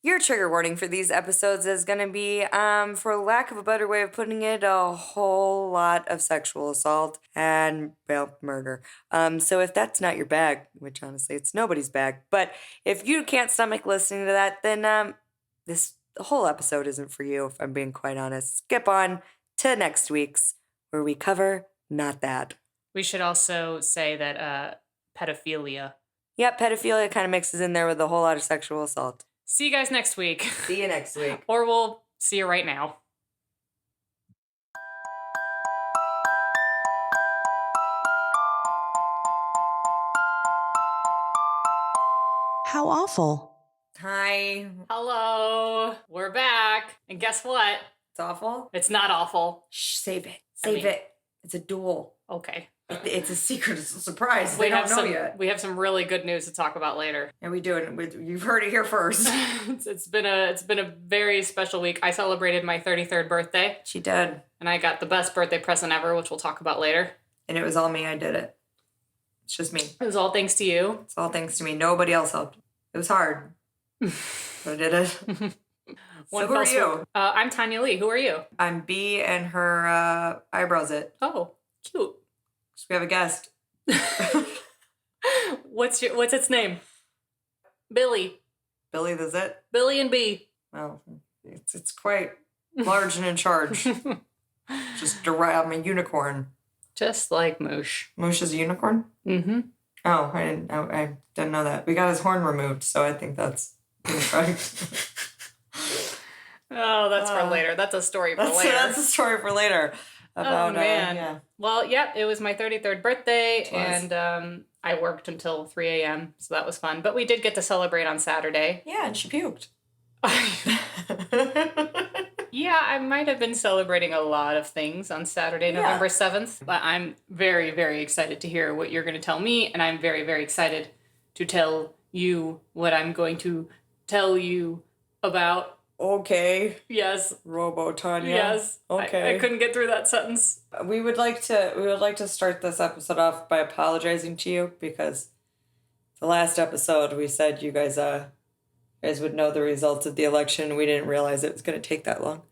Your trigger warning for these episodes is going to be, for lack of a better way of putting it, a whole lot of sexual assault and, well, murder. So if that's not your bag, which honestly it's nobody's bag, but if you can't stomach listening to that, then the whole episode isn't for you, if I'm being quite honest. Skip on to next week's, where we cover not that. We should also say that pedophilia. Yep, pedophilia kind of mixes in there with a whole lot of sexual assault. See you guys next week. See you next week. Or we'll see you right now. How awful. Hi. Hello. We're back. And guess what? It's awful? It's not awful. Shh, save it. Save it. It's a duel. Okay. It's a secret. It's a surprise. They don't know yet. We have some really good news to talk about later. And we do it. You've heard it here first. It's been a very special week. I celebrated my 33rd birthday. She did. And I got the best birthday present ever, which we'll talk about later. And it was all me. I did it. It's just me. It was all thanks to you. It's all thanks to me. Nobody else helped. It was hard. But I did it. So who are you? I'm Tanya Lee. Who are you? I'm B, and her eyebrows it. Oh, cute. So we have a guest. What's its name? Billy. Billy the Zit? Billy and B. Well, it's quite large and in charge. Just I'm a unicorn. Just like Moosh. Moosh is a unicorn? Mm-hmm. Oh, I didn't know that. We got his horn removed, so I think that's incorrect. Oh, that's for later. That's a story for later. That's a story for later. About, oh, man. Yeah. Well, yeah, it was my 33rd birthday, and I worked until 3 a.m., so that was fun. But we did get to celebrate on Saturday. Yeah, and she puked. Yeah, I might have been celebrating a lot of things on Saturday, November 7th, but I'm very, very excited to hear what you're going to tell me, and I'm very, very excited to tell you what I'm going to tell you about. Okay. Yes. Robo Tanya. Yes. Okay. I couldn't get through that sentence. We would like to start this episode off by apologizing to you, because the last episode we said you guys would know the results of the election. We didn't realize it was going to take that long.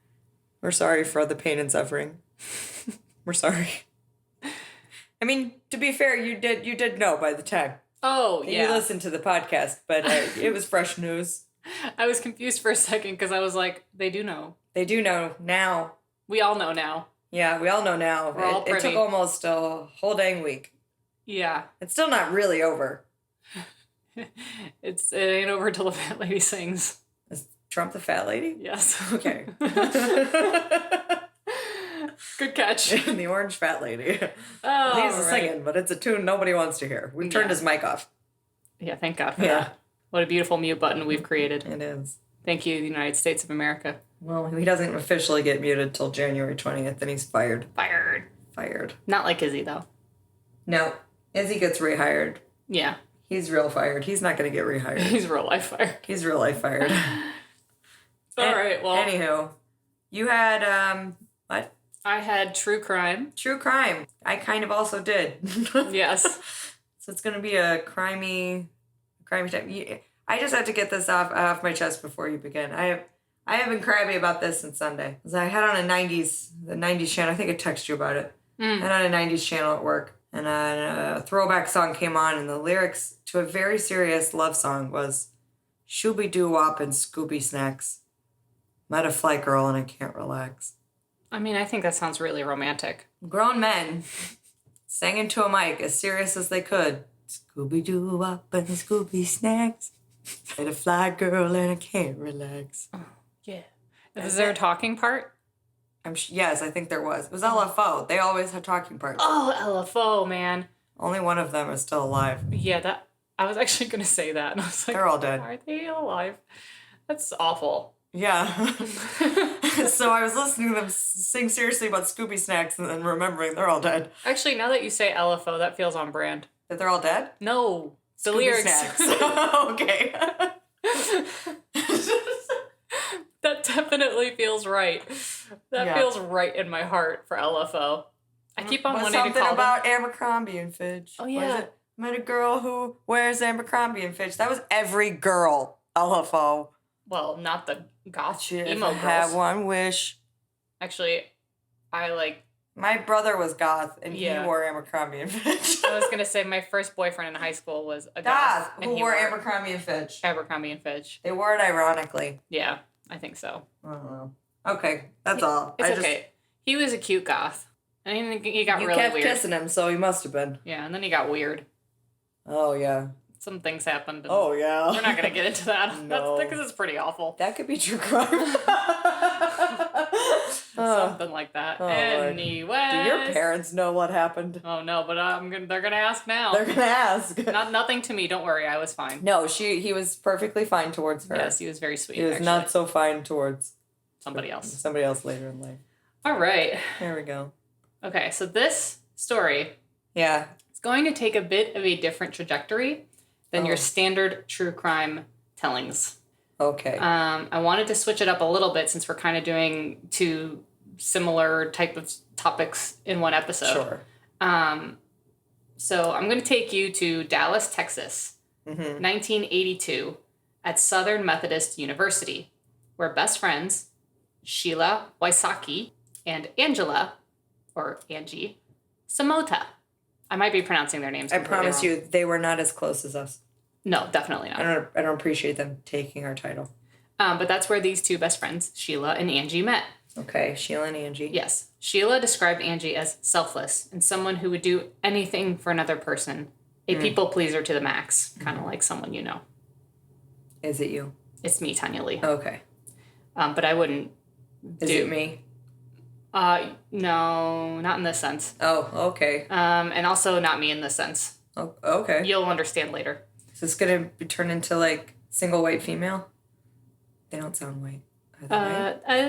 We're sorry for all the pain and suffering. We're sorry. I mean, to be fair, you did know by the time. Oh, yeah. You listened to the podcast, but it was fresh news. I was confused for a second because I was like, they do know. They do know now. We all know now. Yeah, we all know now. We're all it took almost a whole dang week. Yeah. It's still not really over. It ain't over till the fat lady sings. Is Trump the fat lady? Yes. Okay. Good catch. The orange fat lady. Oh, He's singing, but it's a tune nobody wants to hear. We turned his mic off. Yeah, thank God for that. What a beautiful mute button we've created. It is. Thank you, the United States of America. Well, he doesn't officially get muted till January 20th, and he's fired. Fired. Not like Izzy, though. No. Izzy gets rehired. Yeah. He's real fired. He's not going to get rehired. He's real life fired. He's real life fired. All right, well. Anywho, you had, what? I had true crime. True crime. I kind of also did. Yes. So it's going to be a crimey time. I just have to get this off my chest before you begin. I have been crabby about this since Sunday. I had on the 90s channel. I think I texted you about it. I had on a 90s channel at work, and a throwback song came on, and the lyrics to a very serious love song was, "SCHOOBIE doo wop and SCOOBY snacks. Met a flight girl and I can't relax." I mean, I think that sounds really romantic. Grown men sang into a mic as serious as they could. "Scooby doo wop and Scooby snacks. Met a fly girl and I can't relax." Oh, yeah. Is there a talking part? Yes, I think there was. It was LFO. They always had talking parts. Oh, LFO, man. Only one of them is still alive. Yeah, I was actually going to say that. And I was like, they're all dead. Are they alive? That's awful. Yeah. So I was listening to them sing seriously about Scooby snacks and then remembering they're all dead. Actually, now that you say LFO, that feels on brand. That they're all dead? No. The Scooby lyrics. Snacks. Okay. That definitely feels right. That feels right in my heart for LFO. I keep on wanting to call something about Abercrombie and Fitch. Oh, yeah. Met a girl who wears Abercrombie and Fitch. That was every girl. LFO. Well, not the goth Shit, if emo I had girls. one wish. Actually, I like. My brother was goth, and Yeah. he wore Abercrombie and Fitch. I was gonna say my first boyfriend in high school was a goth, and who he wore Abercrombie and Fitch. Abercrombie and Fitch. They wore it ironically. Yeah, I think so. I don't know. Okay, that's all. It's okay. He was a cute goth. And he got You really kept weird. kissing him, so he must have been. Yeah, and then he got weird. Oh, yeah. Some things happened. And Oh, yeah. we're not going to get into that. No. That's because it's pretty awful. That could be true crime. Something like that. Oh, anyway. do your parents know what happened? Oh, no, but they're going to ask now. They're going to ask. Nothing to me. Don't worry. I was fine. No, he was perfectly fine towards her. Yes, he was very sweet. He was actually. not so fine towards somebody else. Somebody else later in life. All right. There we go. Okay, so this story Yeah. is going to take a bit of a different trajectory than your Oh. standard true crime tellings. Okay. I wanted to switch it up a little bit since we're kind of doing two similar type of topics in one episode. Sure. So I'm going to take you to Dallas, Texas, 1982, at Southern Methodist University, where best friends Sheila Wysocki and Angela, or Angie, Samota. I might be pronouncing their names I completely promise wrong. you, they were not as close as us. No, definitely not. I don't appreciate them taking our title. But that's where these two best friends, Sheila and Angie, met. Okay, Sheila and Angie. Yes. Sheila described Angie as selfless and someone who would do anything for another person. A people pleaser to the max. Kind of like someone you know. Is it you? It's me, Tanya Lee. Okay. But I wouldn't Is it me? No, not in this sense. Oh, okay. And also not me in this sense. Oh, okay. You'll understand later. Is this gonna be turned into like single white female? They don't sound white. Are they white? I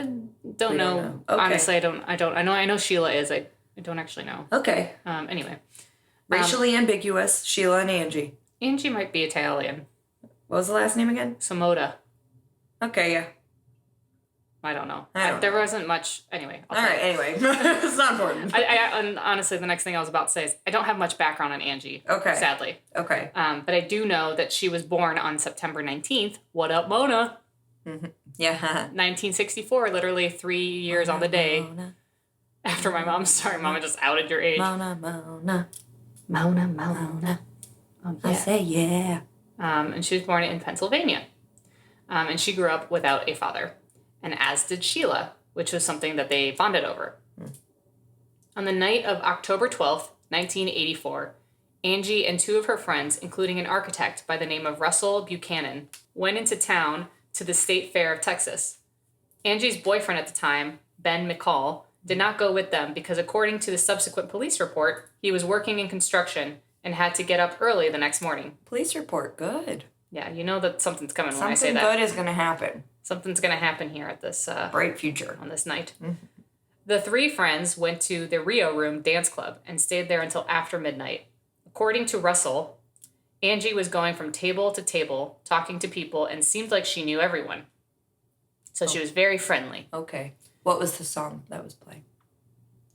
don't We know. don't know. Okay. Honestly, I know Sheila is. I don't actually know. Okay. Anyway. Racially ambiguous. Sheila and Angie. Angie might be Italian. What was the last name again? Samota. Okay, yeah. I don't know. I don't there know. wasn't much. Anyway. All right. Anyway, it's not important. And honestly, the next thing I was about to say is I don't have much background on Angie. Okay. Sadly. Okay. But I do know that she was born on September 19th. What up, Mona? Yeah. 1964, literally 3 years on the day after my mom. Sorry, Mama just outed your age. Mona, Mona. Mona, Mona. Oh, I say yeah. And she was born in Pennsylvania. And she grew up without a father. And as did Sheila, which was something that they bonded over. On the night of October 12th, 1984, Angie and two of her friends, including an architect by the name of Russell Buchanan, went into town to the State Fair of Texas. Angie's boyfriend at the time, Ben McCall, did not go with them because according to the subsequent police report, he was working in construction and had to get up early the next morning. Police report. Good. Yeah, you know that something's coming when I say Something that. good is going to happen. Something's going to happen here at this Bright future. on this night. The three friends went to the Rio Room dance club and stayed there until after midnight. According to Russell, Angie was going from table to table, talking to people, and seemed like she knew everyone. So she was very friendly. Okay. What was the song that was playing?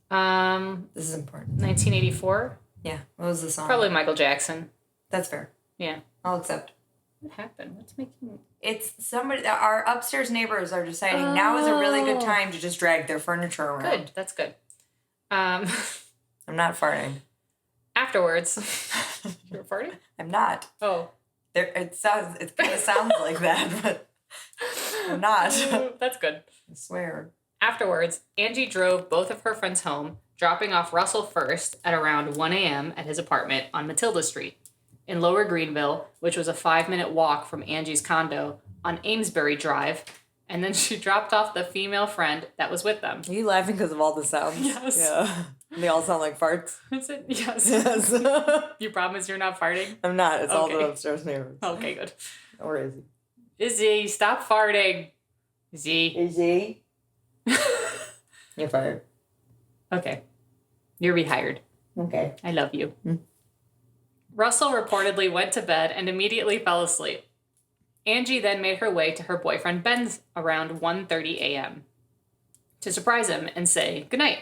1984? This is important. Yeah. What was the song? Probably Michael Jackson. That's fair. Yeah. I'll accept. What happened? What's making... It's somebody, our upstairs neighbors are deciding now is a really good time to just drag their furniture around. Good. That's good. I'm not farting. Afterwards... You were farting? I'm not. Oh. It kind of sounds like that, but I'm not. That's good. I swear. Afterwards, Angie drove both of her friends home, dropping off Russell first at around 1 a.m. at his apartment on Matilda Street in Lower Greenville, which was a 5-minute walk from Angie's condo on Amesbury Drive, and then she dropped off the female friend that was with them. Are you laughing because of all the sounds? Yes. Yeah. They all sound like farts. Is it? Yes. Yes. You promise you're not farting? I'm not. It's all the Okay. upstairs neighbors. Okay, good. Or is he? Izzy, stop farting. Izzy. Is he? You're fired. Okay. You're rehired. Okay. I love you. Russell reportedly went to bed and immediately fell asleep. Angie then made her way to her boyfriend Ben's around 1:30 a.m. to surprise him and say goodnight,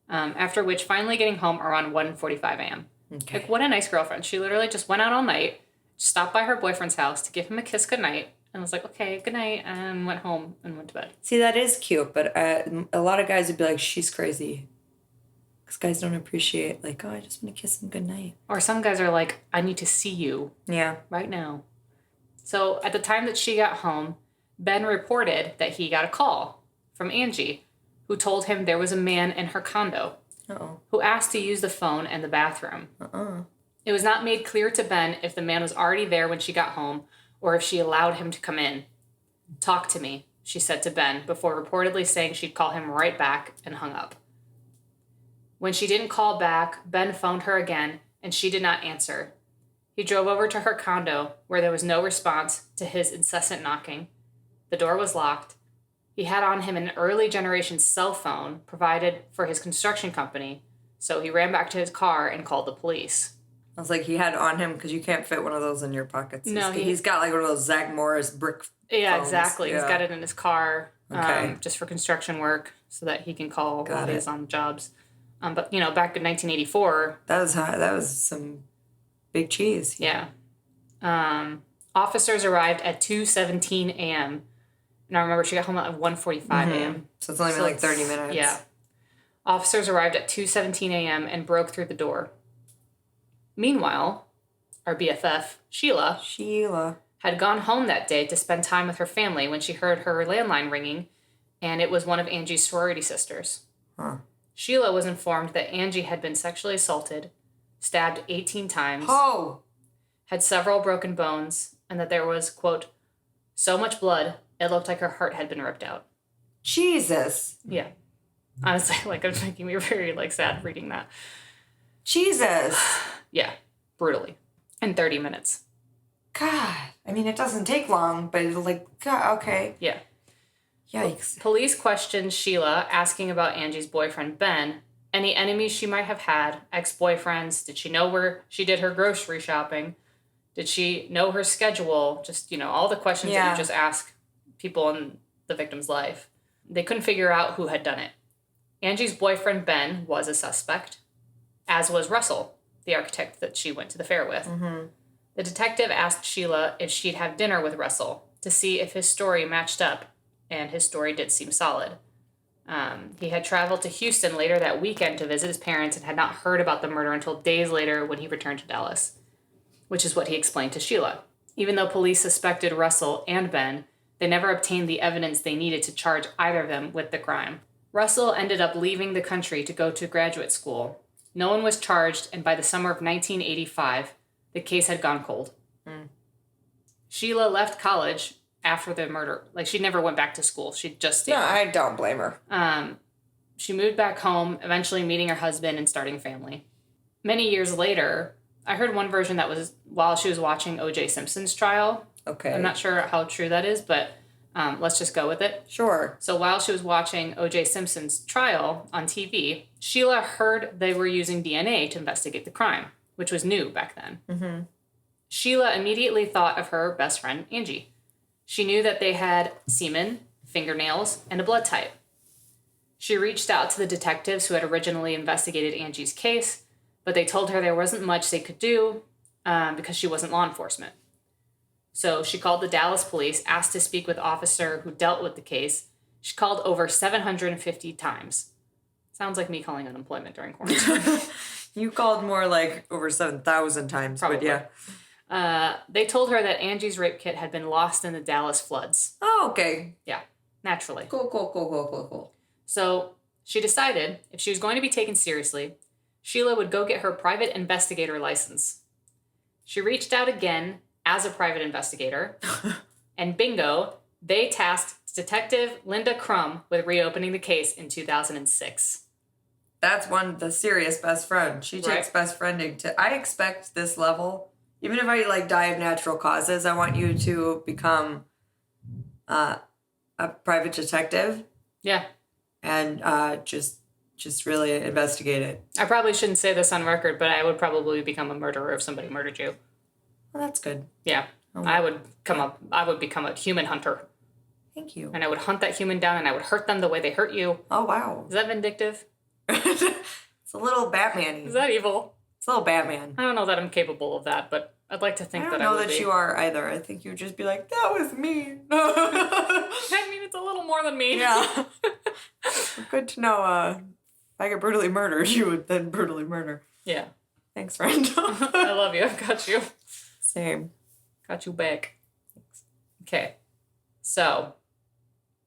after which finally getting home around 1:45 a.m. Okay. Like, what a nice girlfriend. She literally just went out all night, stopped by her boyfriend's house to give him a kiss goodnight, And I was like, okay, good night, and went home and went to bed. See, that is cute, but a lot of guys would be like, she's crazy. Because guys don't appreciate, like, oh, I just want to kiss him good night. Or some guys are like, I need to see you. Yeah. Right now. So at the time that she got home, Ben reported that he got a call from Angie, who told him there was a man in her condo who asked to use the phone and the bathroom. It was not made clear to Ben if the man was already there when she got home or if she allowed him to come in. Talk to me, she said to Ben, before reportedly saying she'd call him right back, and hung up. When she didn't call back, Ben phoned her again, and she did not answer. He drove over to her condo, where there was no response to his incessant knocking. The door was locked. He had on him an early generation cell phone provided for his construction company, so he ran back to his car and called the police. I was like, he had on him because you can't fit one of those in your pockets. No, he's got like one of those Zach Morris brick Yeah, phones. exactly. Yeah. He's got it in his car Okay. just for construction work so that he can call Got while it. he's on jobs. But, back in 1984... That was hot. That was some big cheese. Yeah. Officers arrived at 2:17 a.m. And I remember she got home at 1:45 a.m. So it's only been like 30 minutes. Yeah. Officers arrived at 2:17 a.m. and broke through the door. Meanwhile, our BFF, Sheila, had gone home that day to spend time with her family when she heard her landline ringing, and it was one of Angie's sorority sisters. Huh. Sheila was informed that Angie had been sexually assaulted, stabbed 18 times, had several broken bones, and that there was, quote, so much blood, it looked like her heart had been ripped out. Jesus. Yeah. Honestly, it's making me very, sad reading that. Jesus. Yeah. Brutally. In 30 minutes. God. I mean, it doesn't take long, but it's like, God, okay. Yeah. Yikes. Police questioned Sheila, asking about Angie's boyfriend, Ben, any enemies she might have had, ex-boyfriends, did she know where she did her grocery shopping, did she know her schedule, just, all the questions that you just ask people in the victim's life. They couldn't figure out who had done it. Angie's boyfriend, Ben, was a suspect, as was Russell, the architect that she went to the fair with. Mm-hmm. The detective asked Sheila if she'd have dinner with Russell to see if his story matched up, and his story did seem solid. He had traveled to Houston later that weekend to visit his parents and had not heard about the murder until days later when he returned to Dallas, which is what he explained to Sheila. Even though police suspected Russell and Ben, they never obtained the evidence they needed to charge either of them with the crime. Russell ended up leaving the country to go to graduate school. No one was charged, and by the summer of 1985, the case had gone cold. Sheila left college after the murder. She never went back to school. She just stayed. No, I don't blame her. She moved back home, eventually meeting her husband and starting a family. Many years later, I heard one version that was while she was watching O.J. Simpson's trial. Okay. I'm not sure how true that is, but let's just go with it. Sure. So while she was watching O.J. Simpson's trial on TV, Sheila heard they were using DNA to investigate the crime, which was new back then. Mm-hmm. Sheila immediately thought of her best friend, Angie. She knew that they had semen, fingernails, and a blood type. She reached out to the detectives who had originally investigated Angie's case, but they told her there wasn't much they could do because she wasn't law enforcement. So she called the Dallas police, asked to speak with the officer who dealt with the case. She called over 750 times. Sounds like me calling unemployment during quarantine. You called more like over 7,000 times, Probably. but yeah. They told her that Angie's rape kit had been lost in the Dallas floods. Oh, okay. Yeah, naturally. Cool. So she decided if she was going to be taken seriously, Sheila would go get her private investigator license. She reached out again as a private investigator, and bingo, they tasked Detective Linda Crum with reopening the case in 2006. That's the serious best friend. She takes best friending to... I expect this level, even if I die of natural causes, I want you to become a private detective. Yeah. And just really investigate it. I probably shouldn't say this on record, but I would probably become a murderer if somebody murdered you. Well, that's good. Yeah. Oh. I would become a human hunter. Thank you. And I would hunt that human down and I would hurt them the way they hurt you. Oh, wow. Is that vindictive? It's a little Batman-y. Is that evil? It's a little Batman. I don't know that I'm capable of that, but I'd like to I think don't that know I would that be. you are either. I think you would just be like, that was me. I mean, it's a little more than me. Yeah. Good to know. If I get brutally murdered, you would then brutally murder. Yeah. Thanks, friend. I love you. I've got you. Same. Got you back. Okay. So,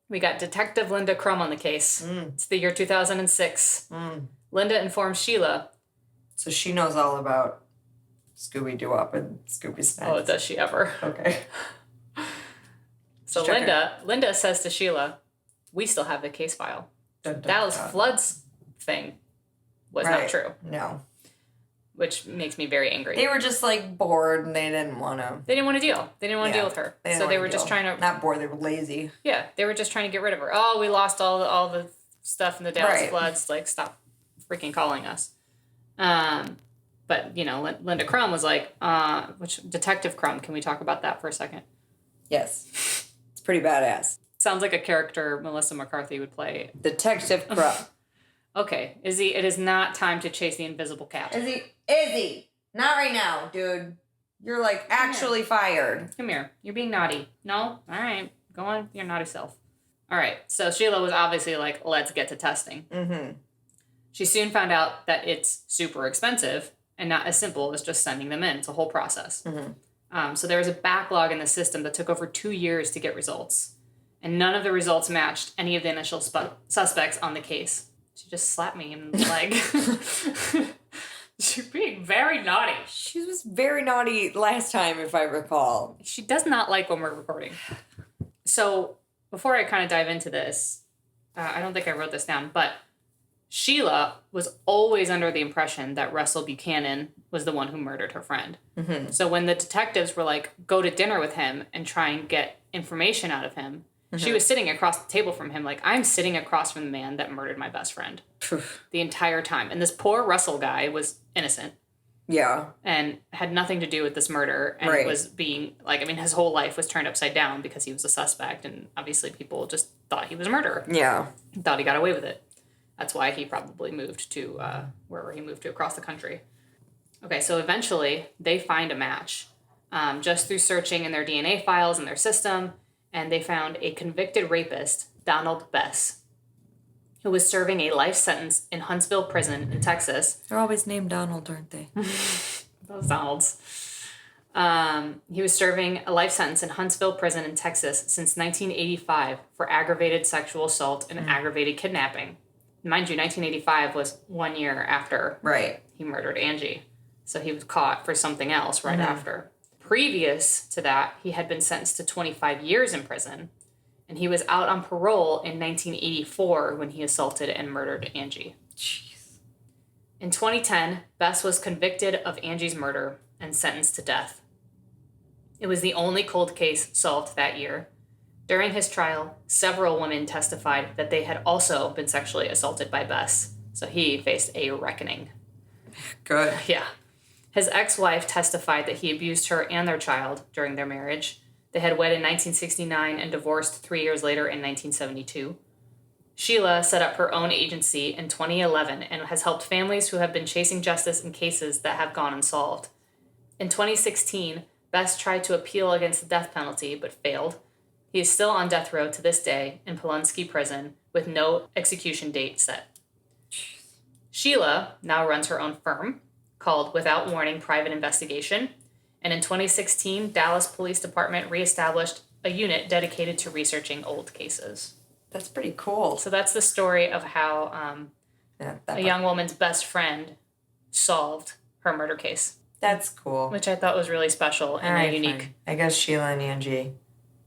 we got Detective Linda Crum on the case. It's the year 2006. Linda informs Sheila. So she knows all about Scooby-Doo and Scooby Snacks. Oh, does she ever? Okay. So Linda says to Sheila, we still have the case file. Dallas Flood's thing was not true. No. Which makes me very angry. They were just like bored and they didn't want to. They didn't want to deal. They didn't want to deal with her. So they were just trying to. Not bored, they were lazy. Yeah, they were just trying to get rid of her. Oh, we lost all the stuff in the Dallas Floods. Like, stop freaking calling us. But, you know, Linda Crum was like, which Detective Crum, can we talk about that for a second? Yes. It's pretty badass. Sounds like a character Melissa McCarthy would play. Detective Crum. Okay, Izzy, it is not time to chase the invisible cat. Izzy, not right now, dude. You're like actually fired. Come here. You're being naughty. No? All right. Go on with your naughty self. All right. So Sheila was obviously like, let's get to testing. Mm-hmm. She soon found out that it's super expensive and not as simple as just sending them in. It's a whole process. Mm-hmm. So there was a backlog in the system that took over 2 years to get results. And none of the results matched any of the initial suspects on the case. She just slapped me in the leg. She's being very naughty. She was very naughty last time, if I recall. She does not like when we're recording. So before I kind of dive into this, I don't think I wrote this down, but Sheila was always under the impression that Russell Buchanan was the one who murdered her friend. Mm-hmm. So when the detectives were like, go to dinner with him and try and get information out of him, she was sitting across the table from him like, I'm sitting across from the man that murdered my best friend the entire time. And this poor Russell guy was innocent. Yeah. And had nothing to do with this murder and was being, like, I mean, his whole life was turned upside down because he was a suspect. And obviously people just thought he was a murderer. Yeah. Thought he got away with it. That's why he probably moved to wherever he moved to across the country. Okay, so eventually they find a match just through searching in their DNA files in their system. And they found a convicted rapist, Donald Bess, who was serving a life sentence in Huntsville Prison in Texas. They're always named Donald, aren't they? Those Donalds. He was serving a life sentence in Huntsville Prison in Texas since 1985 for aggravated sexual assault and aggravated kidnapping. Mind you, 1985 was 1 year after he murdered Angie. So he was caught for something else right after. Previous to that, he had been sentenced to 25 years in prison, and he was out on parole in 1984 when he assaulted and murdered Angie. Jeez. In 2010, Bess was convicted of Angie's murder and sentenced to death. It was the only cold case solved that year. During his trial, several women testified that they had also been sexually assaulted by Bess, so he faced a reckoning. Good. Yeah. His ex-wife testified that he abused her and their child during their marriage. They had wed in 1969 and divorced 3 years later in 1972. Sheila set up her own agency in 2011 and has helped families who have been chasing justice in cases that have gone unsolved. In 2016, Bess tried to appeal against the death penalty but failed. He is still on death row to this day in Pulaski Prison with no execution date set. Sheila now runs her own firm called Without Warning Private Investigation, and in 2016, Dallas Police Department reestablished a unit dedicated to researching old cases. That's pretty cool. So that's the story of how a young woman's best friend solved her murder case. That's cool. Which I thought was really special and unique. Fine. I guess Sheila and Angie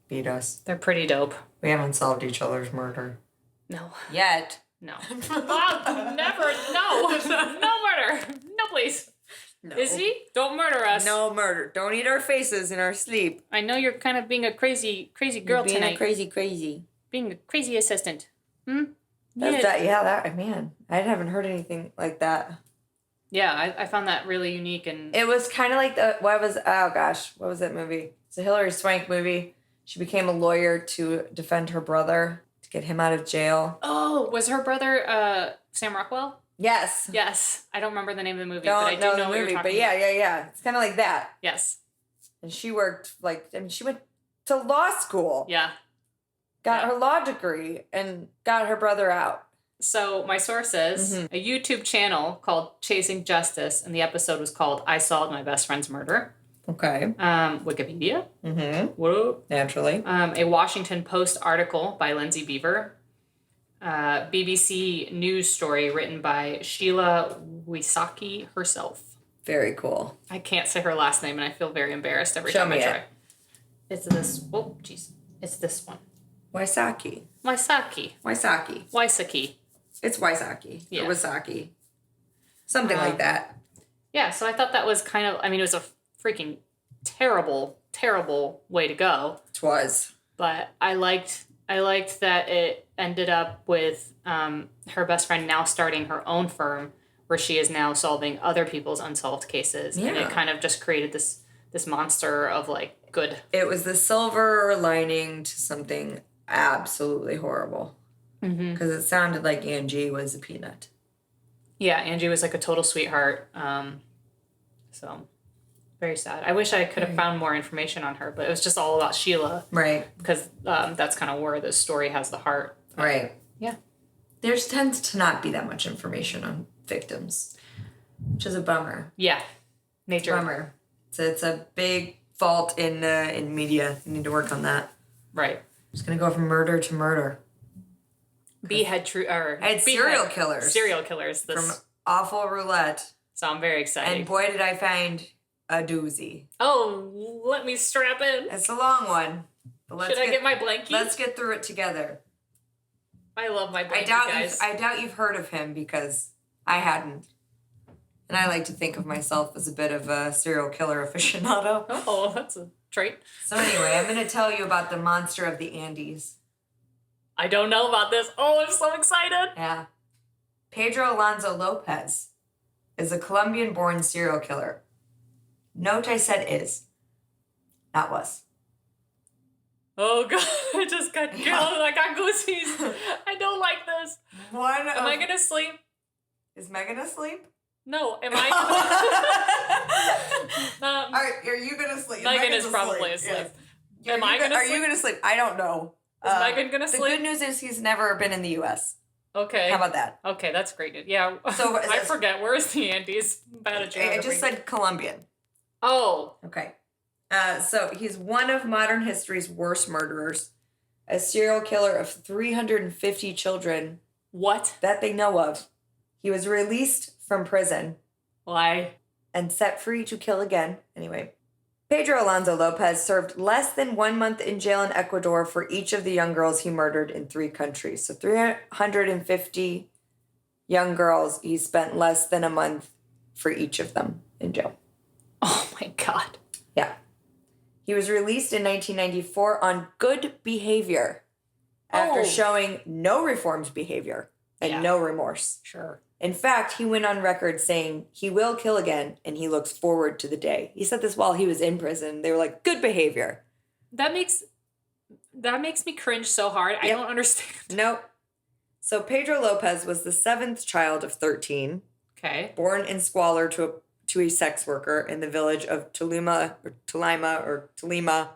beat us. They're pretty dope. We haven't solved each other's murder. No. Yet. No. Oh, never. No. No murder. No, please. No. Izzy, don't murder us. No murder. Don't eat our faces in our sleep. I know you're kind of being a crazy girl being tonight. Crazy. Being a crazy assistant. Man, I haven't heard anything like that. Yeah, I found that really unique and... It was kind of like what was that movie? It's a Hilary Swank movie. She became a lawyer to defend her brother, to get him out of jail. Oh, was her brother Sam Rockwell? Yes. Yes. I don't remember the name of the movie, but I do know what you're talking about. Yeah. It's kind of like that. Yes. And she worked, she went to law school. Yeah. Got her law degree and got her brother out. So my source says a YouTube channel called Chasing Justice, and the episode was called I Solved My Best Friend's Murder. Okay. Wikipedia. Whoop. Naturally. A Washington Post article by Lindsay Beaver. BBC News story written by Sheila Wysocki herself. Very cool. I can't say her last name, and I feel very embarrassed every Show time I me try. it. It's this. Oh, jeez. It's this one. Wysocki. Wysocki. It's Wysocki. Yeah. Or Wasaki. Something like that. Yeah, so I thought that was kind of, I mean, it was a freaking terrible, terrible way to go. It was. But I liked that it ended up with her best friend now starting her own firm where she is now solving other people's unsolved cases. Yeah. And it kind of just created this monster of like good. It was the silver lining to something absolutely horrible. Because it sounded like Angie was a peanut. Yeah, Angie was like a total sweetheart. So very sad. I wish I could have found more information on her, but it was just all about Sheila. Right. Because that's kind of where the story has the heart. Right. Yeah. There tends to not be that much information on victims, which is a bummer. Yeah. Nature. Bummer. So it's a big fault in media. You need to work on that. Right. Just gonna go from murder to murder. Serial killers. Serial killers. From Awful Roulette. So I'm very excited. And boy, did I find a doozy. Oh, let me strap in. It's a long one. But Should I get my blankie? Let's get through it together. I love my blankie, guys. I doubt you've heard of him because I hadn't. And I like to think of myself as a bit of a serial killer aficionado. Oh, that's a trait. So anyway, I'm going to tell you about the monster of the Andes. I don't know about this. Oh, I'm so excited. Yeah. Pedro Alonso Lopez is a Colombian-born serial killer. Note I said is, not was. Oh, God. I just got killed. I got goosies. I don't like this. Am I going to sleep? Is Megan asleep? No. Am I? All right, are you going to sleep? Megan is probably asleep. Yes. Am I going to sleep? Are you going to sleep? I don't know. Is Megan going to sleep? The good news is he's never been in the U.S. Okay. How about that? Okay, that's great news. Yeah. So I forget. Where is the Andes? Bad at geography. I just said Colombian. Oh. Okay. So he's one of modern history's worst murderers, a serial killer of 350 children. What? That they know of. He was released from prison. Why? And set free to kill again. Anyway. Pedro Alonso Lopez served less than 1 month in jail in Ecuador for each of the young girls he murdered in 3 countries. So 350 young girls, he spent less than a month for each of them in jail. Oh my God. Yeah. He was released in 1994 on good behavior after showing no reformed behavior and no remorse. Sure. In fact, he went on record saying he will kill again and he looks forward to the day. He said this while he was in prison. They were like, good behavior. That makes me cringe so hard. Yep. I don't understand. Nope. So Pedro Lopez was the 7th child of 13. Okay. Born in squalor to a sex worker in the village of Tolima,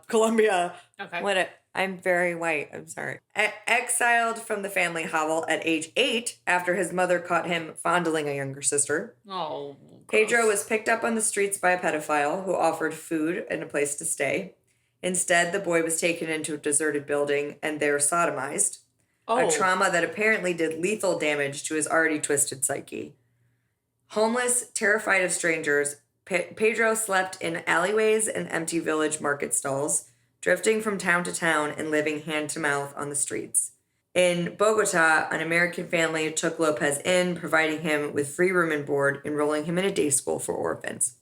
Colombia. Okay. I'm very white. I'm sorry. Exiled from the family hovel at age 8 after his mother caught him fondling a younger sister. Oh. Gross. Pedro was picked up on the streets by a pedophile who offered food and a place to stay. Instead, the boy was taken into a deserted building and there sodomized. A trauma that apparently did lethal damage to his already twisted psyche. Homeless, terrified of strangers, Pedro slept in alleyways and empty village market stalls, drifting from town to town and living hand to mouth on the streets. In Bogota, an American family took Lopez in, providing him with free room and board, enrolling him in a day school for orphans.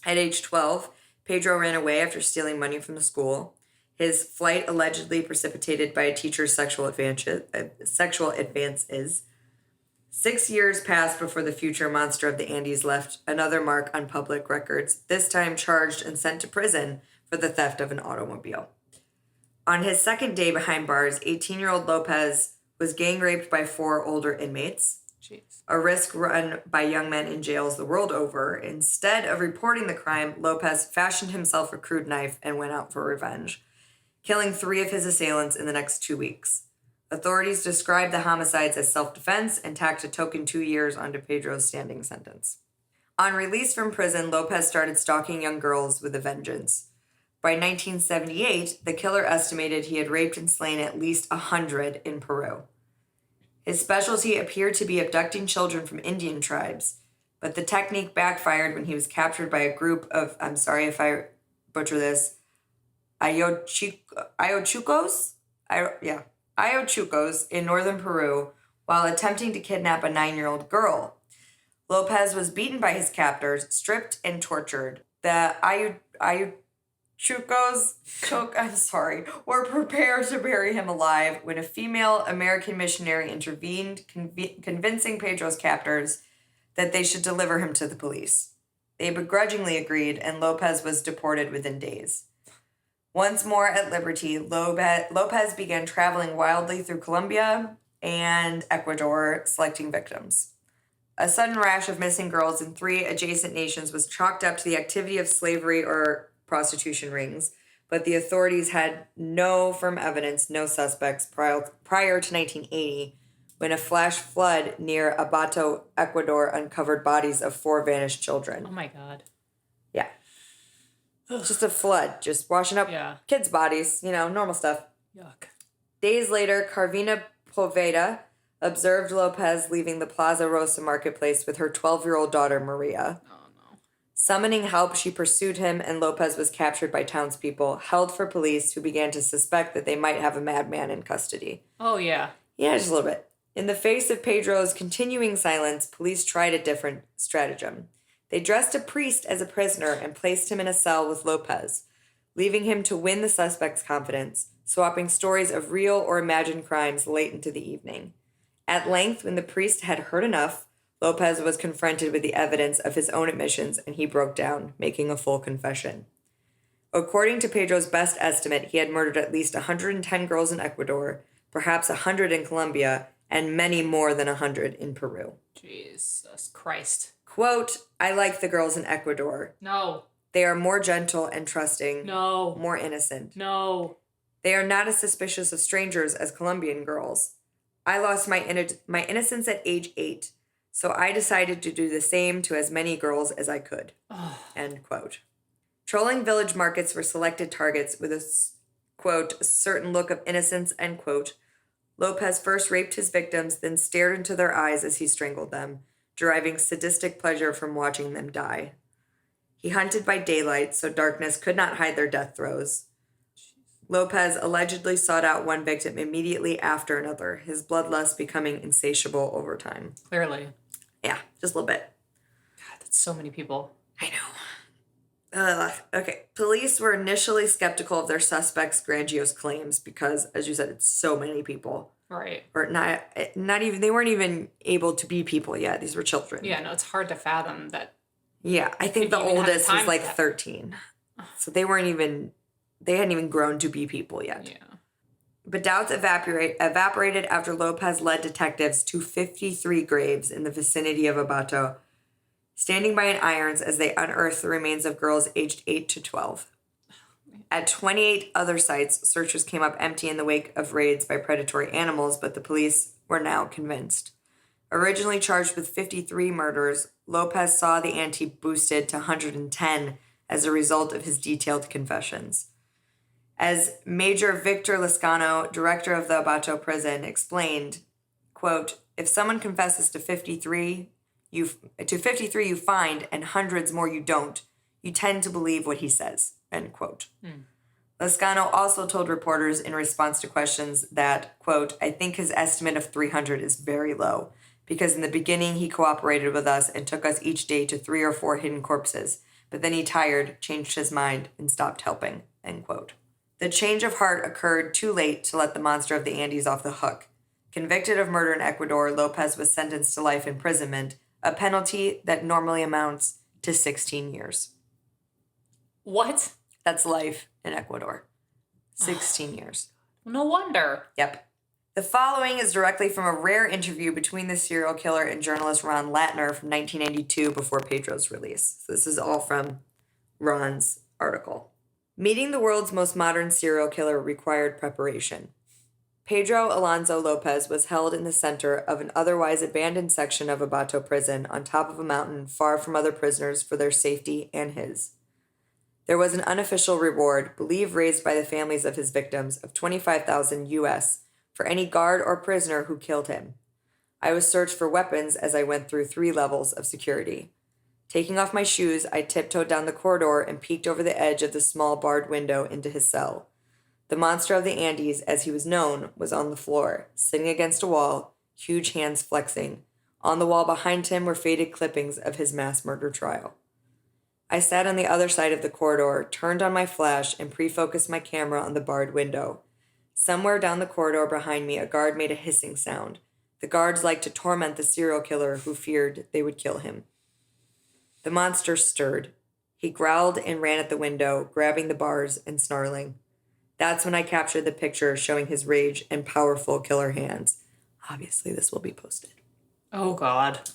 At age 12, Pedro ran away after stealing money from the school. His flight allegedly precipitated by a teacher's sexual advances. 6 years passed before the future monster of the Andes left another mark on public records, this time charged and sent to prison for the theft of an automobile. On his second day behind bars, 18-year-old Lopez was gang raped by 4 older inmates. Jeez. a risk run by young men in jails the world over. Instead of reporting the crime, Lopez fashioned himself a crude knife and went out for revenge, killing 3 of his assailants in the next 2 weeks. Authorities described the homicides as self-defense and tacked a token 2 years onto Pedro's standing sentence. On release from prison, Lopez started stalking young girls with a vengeance. By 1978, the killer estimated he had raped and slain at least 100 in Peru. His specialty appeared to be abducting children from Indian tribes, but the technique backfired when he was captured by a group of, I'm sorry if I butcher this, Ayachucos in northern Peru while attempting to kidnap a 9-year-old girl. Lopez was beaten by his captors, stripped, and tortured. The Ayachucos were prepared to bury him alive when a female American missionary intervened, convincing Pedro's captors that they should deliver him to the police. They begrudgingly agreed, and Lopez was deported within days. Once more at liberty, Lopez began traveling wildly through Colombia and Ecuador, selecting victims. A sudden rash of missing girls in 3 adjacent nations was chalked up to the activity of slavery or prostitution rings, but the authorities had no firm evidence, no suspects prior to 1980, when a flash flood near Abato, Ecuador, uncovered bodies of 4 vanished children. Oh my God. Yeah. Just a flood, just washing up kids' bodies, normal stuff. Yuck. Days later, Carvina Poveda observed Lopez leaving the Plaza Rosa marketplace with her 12-year-old daughter, Maria. Oh, no. Summoning help, she pursued him, and Lopez was captured by townspeople, held for police who began to suspect that they might have a madman in custody. Oh, yeah. Yeah, just a little bit. In the face of Pedro's continuing silence, police tried a different stratagem. They dressed a priest as a prisoner and placed him in a cell with Lopez, leaving him to win the suspect's confidence, swapping stories of real or imagined crimes late into the evening. At length, when the priest had heard enough, Lopez was confronted with the evidence of his own admissions, and he broke down, making a full confession. According to Pedro's best estimate, he had murdered at least 110 girls in Ecuador, perhaps 100 in Colombia, and many more than 100 in Peru. Jesus Christ. Quote, I like the girls in Ecuador. No. They are more gentle and trusting. No. More innocent. No. They are not as suspicious of strangers as Colombian girls. I lost my innocence at age 8, so I decided to do the same to as many girls as I could. Oh. End quote. Trolling village markets were selected targets with a, quote, certain look of innocence, end quote. Lopez first raped his victims, then stared into their eyes as he strangled them, deriving sadistic pleasure from watching them die. He hunted by daylight, so darkness could not hide their death throes. Lopez allegedly sought out one victim immediately after another, his bloodlust becoming insatiable over time. Clearly. Yeah, just a little bit. God, that's so many people. I know. Okay, police were initially skeptical of their suspect's grandiose claims because, as you said, it's so many people. Right. Or not even, they weren't even able to be people yet. These were children. Yeah, no, it's hard to fathom that. Yeah, I think the oldest was like 13. So they hadn't even grown to be people yet. Yeah. But doubts evaporated after Lopez led detectives to 53 graves in the vicinity of Abato, standing by in irons as they unearthed the remains of girls aged 8 to 12. At 28 other sites, searchers came up empty in the wake of raids by predatory animals, but the police were now convinced. Originally charged with 53 murders, Lopez saw the ante boosted to 110 as a result of his detailed confessions. As Major Victor Lescano, director of the Abato prison, explained, quote, if someone confesses to 53 you find and hundreds more you don't, you tend to believe what he says, end quote. Lescano also told reporters in response to questions that, quote, I think his estimate of 300 is very low, because in the beginning he cooperated with us and took us each day to 3 or 4 hidden corpses, but then he tired, changed his mind, and stopped helping, end quote. The change of heart occurred too late to let the monster of the Andes off the hook. Convicted of murder in Ecuador, Lopez was sentenced to life imprisonment, a penalty that normally amounts to 16 years. What? That's life in Ecuador. 16 years. No wonder. Yep. The following is directly from a rare interview between the serial killer and journalist Ron Latner from 1992 before Pedro's release. So this is all from Ron's article. Meeting the world's most modern serial killer required preparation. Pedro Alonso Lopez was held in the center of an otherwise abandoned section of Abato prison on top of a mountain far from other prisoners for their safety and his. There was an unofficial reward, believed raised by the families of his victims, of $25,000 US for any guard or prisoner who killed him. I was searched for weapons as I went through 3 levels of security. Taking off my shoes, I tiptoed down the corridor and peeked over the edge of the small barred window into his cell. The monster of the Andes, as he was known, was on the floor, sitting against a wall, huge hands flexing. On the wall behind him were faded clippings of his mass murder trial. I sat on the other side of the corridor, turned on my flash, and pre-focused my camera on the barred window. Somewhere down the corridor behind me, a guard made a hissing sound. The guards liked to torment the serial killer who feared they would kill him. The monster stirred. He growled and ran at the window, grabbing the bars and snarling. That's when I captured the picture showing his rage and powerful killer hands. Obviously, this will be posted. Oh, God.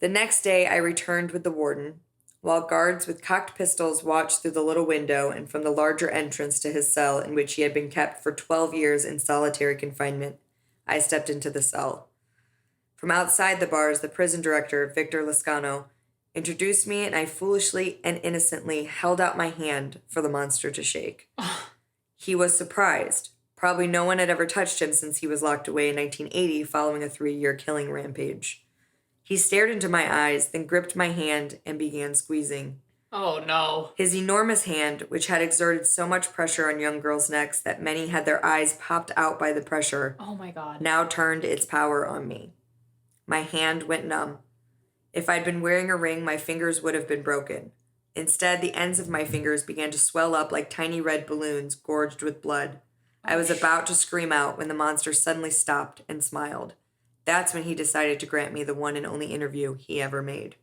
The next day, I returned with the warden, while guards with cocked pistols watched through the little window and from the larger entrance to his cell in which he had been kept for 12 years in solitary confinement. I stepped into the cell. From outside the bars, the prison director, Victor Lascano, introduced me, and I foolishly and innocently held out my hand for the monster to shake. He was surprised. Probably no one had ever touched him since he was locked away in 1980 following a 3-year killing rampage. He stared into my eyes, then gripped my hand and began squeezing. Oh, no. His enormous hand, which had exerted so much pressure on young girls' necks that many had their eyes popped out by the pressure, Oh, my God. now turned its power on me. My hand went numb. If I'd been wearing a ring, my fingers would have been broken. Instead, the ends of my fingers began to swell up like tiny red balloons gorged with blood. I was about to scream out when the monster suddenly stopped and smiled. That's when he decided to grant me the one and only interview he ever made.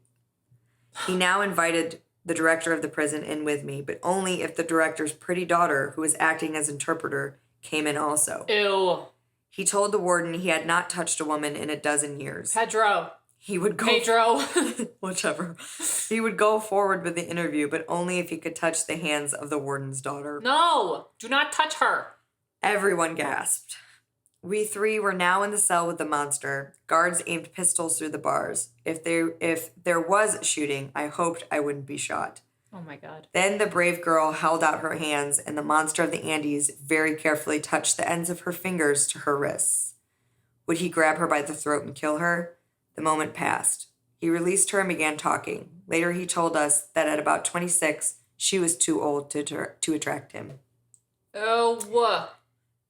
He now invited the director of the prison in with me, but only if the director's pretty daughter, who was acting as interpreter, came in also. Ew. He told the warden he had not touched a woman in a dozen years. Pedro. He would go... Pedro. Whichever. He would go forward with the interview, but only if he could touch the hands of the warden's daughter. No. Do not touch her. Everyone gasped. We 3 were now in the cell with the monster. Guards aimed pistols through the bars. If there was shooting, I hoped I wouldn't be shot. Oh, my God. Then the brave girl held out her hands, and the monster of the Andes very carefully touched the ends of her fingers to her wrists. Would he grab her by the throat and kill her? The moment passed. He released her and began talking. Later, he told us that at about 26, she was too old to attract him. Oh,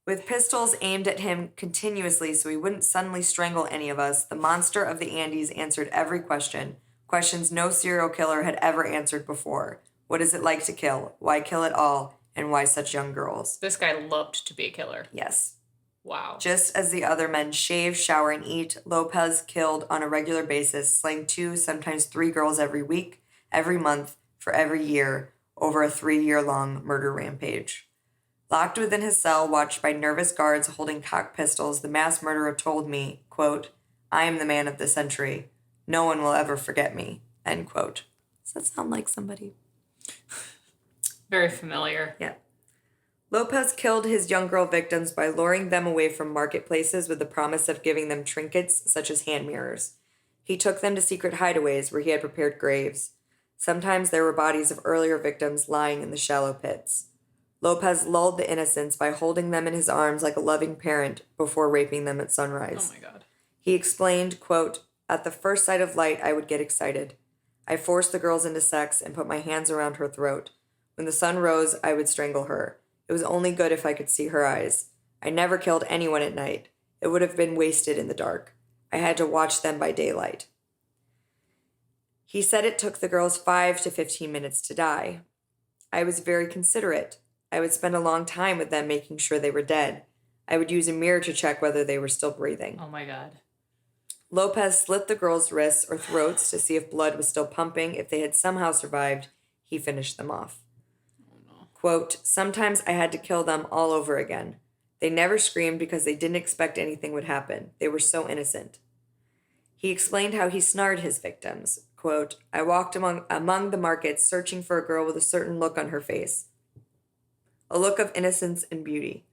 With pistols aimed at him continuously so he wouldn't suddenly strangle any of us, the monster of the Andes answered every question, questions no serial killer had ever answered before. What is it like to kill? Why kill at all? And why such young girls? this guy loved to be a killer. Yes. Wow. Just as the other men shave, shower, and eat, Lopez killed on a regular basis, slaying 2, sometimes 3 girls every week, every month, for every year, over a 3-year-long murder rampage. Locked within his cell, watched by nervous guards holding cocked pistols, the mass murderer told me, quote, I am the man of the century. No one will ever forget me, end quote. Does that sound like somebody? Very familiar. Yeah. Lopez killed his young girl victims by luring them away from marketplaces with the promise of giving them trinkets such as hand mirrors. He took them to secret hideaways where he had prepared graves. Sometimes there were bodies of earlier victims lying in the shallow pits. Lopez lulled the innocents by holding them in his arms like a loving parent before raping them at sunrise. Oh, my God. He explained, quote, at the first sight of light, I would get excited. I forced the girls into sex and put my hands around her throat. When the sun rose, I would strangle her. It was only good if I could see her eyes. I never killed anyone at night. It would have been wasted in the dark. I had to watch them by daylight. He said it took the girls 5 to 15 minutes to die. I was very considerate. I would spend a long time with them making sure they were dead. I would use a mirror to check whether they were still breathing. Oh, my God. Lopez slit the girls' wrists or throats to see if blood was still pumping. If they had somehow survived, he finished them off. Oh, no. Quote, sometimes I had to kill them all over again. They never screamed because they didn't expect anything would happen. They were so innocent. He explained how he snared his victims. Quote, I walked among the markets searching for a girl with a certain look on her face. A look of innocence and beauty.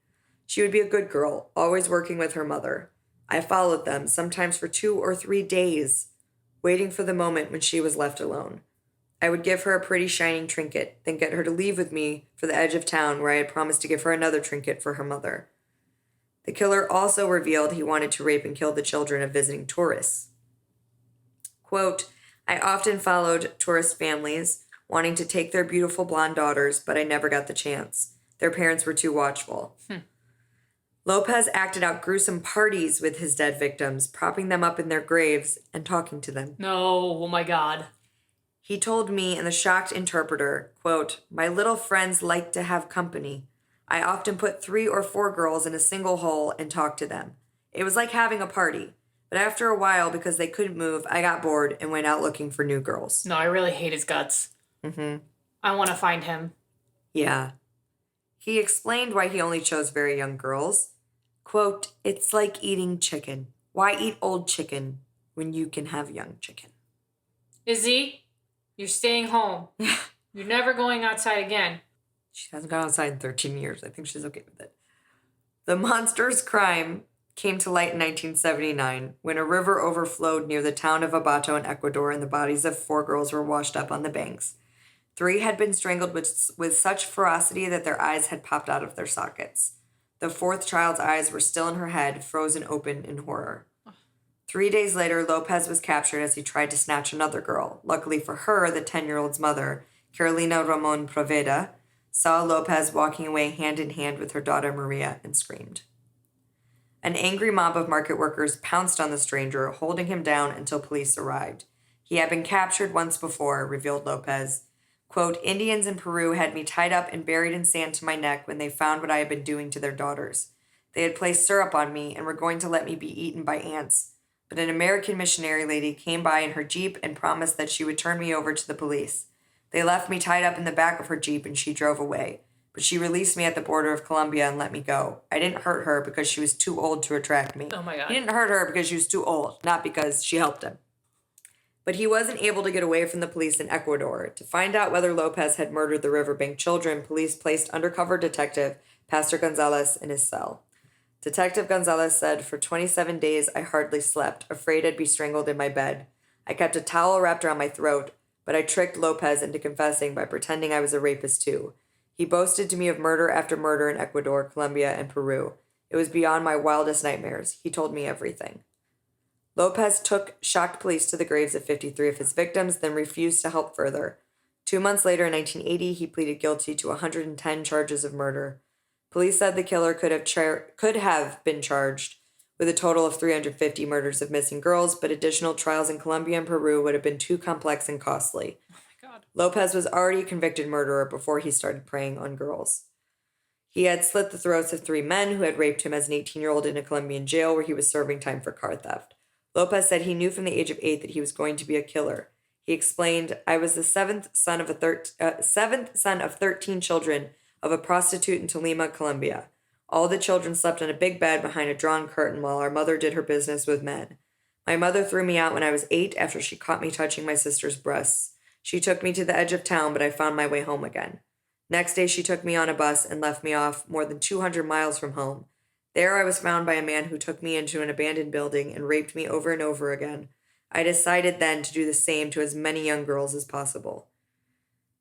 She would be a good girl, always working with her mother. I followed them, sometimes for 2 or 3 days, waiting for the moment when she was left alone. I would give her a pretty shining trinket, then get her to leave with me for the edge of town where I had promised to give her another trinket for her mother. The killer also revealed he wanted to rape and kill the children of visiting tourists. Quote, I often followed tourist families, wanting to take their beautiful blonde daughters, but I never got the chance. Their parents were too watchful. Lopez acted out gruesome parties with his dead victims, propping them up in their graves and talking to them. No, oh my God. He told me and the shocked interpreter, quote, my little friends like to have company. I often put 3 or 4 girls in a single hole and talked to them. It was like having a party. But after a while, because they couldn't move, I got bored and went out looking for new girls. No, I really hate his guts. I want to find him. Yeah. He explained why he only chose very young girls. Quote, it's like eating chicken. Why eat old chicken when you can have young chicken? Izzy, you're staying home. You're never going outside again. She hasn't gone outside in 13 years. I think she's okay with it. The monster's crime came to light in 1979 when a river overflowed near the town of Abato in Ecuador and the bodies of 4 girls were washed up on the banks. 3 had been strangled with such ferocity that their eyes had popped out of their sockets. The 4th child's eyes were still in her head, frozen open in horror. 3 days later, Lopez was captured as he tried to snatch another girl. Luckily for her, the 10-year-old's mother, Carolina Ramon Proveda, saw Lopez walking away hand in hand with her daughter Maria and screamed. An angry mob of market workers pounced on the stranger, holding him down until police arrived. He had been captured once before, revealed Lopez. Quote, Indians in Peru had me tied up and buried in sand to my neck when they found what I had been doing to their daughters. They had placed syrup on me and were going to let me be eaten by ants. But an American missionary lady came by in her Jeep and promised that she would turn me over to the police. They left me tied up in the back of her Jeep and she drove away. But she released me at the border of Colombia and let me go. I didn't hurt her because she was too old to attract me. Oh my God. He didn't hurt her because she was too old, not because she helped him. But he wasn't able to get away from the police in Ecuador. To find out whether Lopez had murdered the riverbank children, police placed undercover detective Pastor Gonzalez in his cell. Detective Gonzalez said, for 27 days I hardly slept, afraid I'd be strangled in my bed. I kept a towel wrapped around my throat, but I tricked Lopez into confessing by pretending I was a rapist too. He boasted to me of murder after murder in Ecuador, Colombia, and Peru. It was beyond my wildest nightmares. He told me everything. Lopez took shocked police to the graves of 53 of his victims, then refused to help further. 2 months later, in 1980, he pleaded guilty to 110 charges of murder. Police said the killer could have been charged with a total of 350 murders of missing girls, but additional trials in Colombia and Peru would have been too complex and costly. Oh my God. Lopez was already a convicted murderer before he started preying on girls. He had slit the throats of 3 men who had raped him as an 18-year-old in a Colombian jail where he was serving time for car theft. Lopez said he knew from the age of 8 that he was going to be a killer. He explained, I was the seventh son of 13 children of a prostitute in Tolima, Colombia. All the children slept on a big bed behind a drawn curtain while our mother did her business with men. My mother threw me out when I was 8 after she caught me touching my sister's breasts. She took me to the edge of town, but I found my way home again. Next day, she took me on a bus and left me off more than 200 miles from home. There I was found by a man who took me into an abandoned building and raped me over and over again. I decided then to do the same to as many young girls as possible.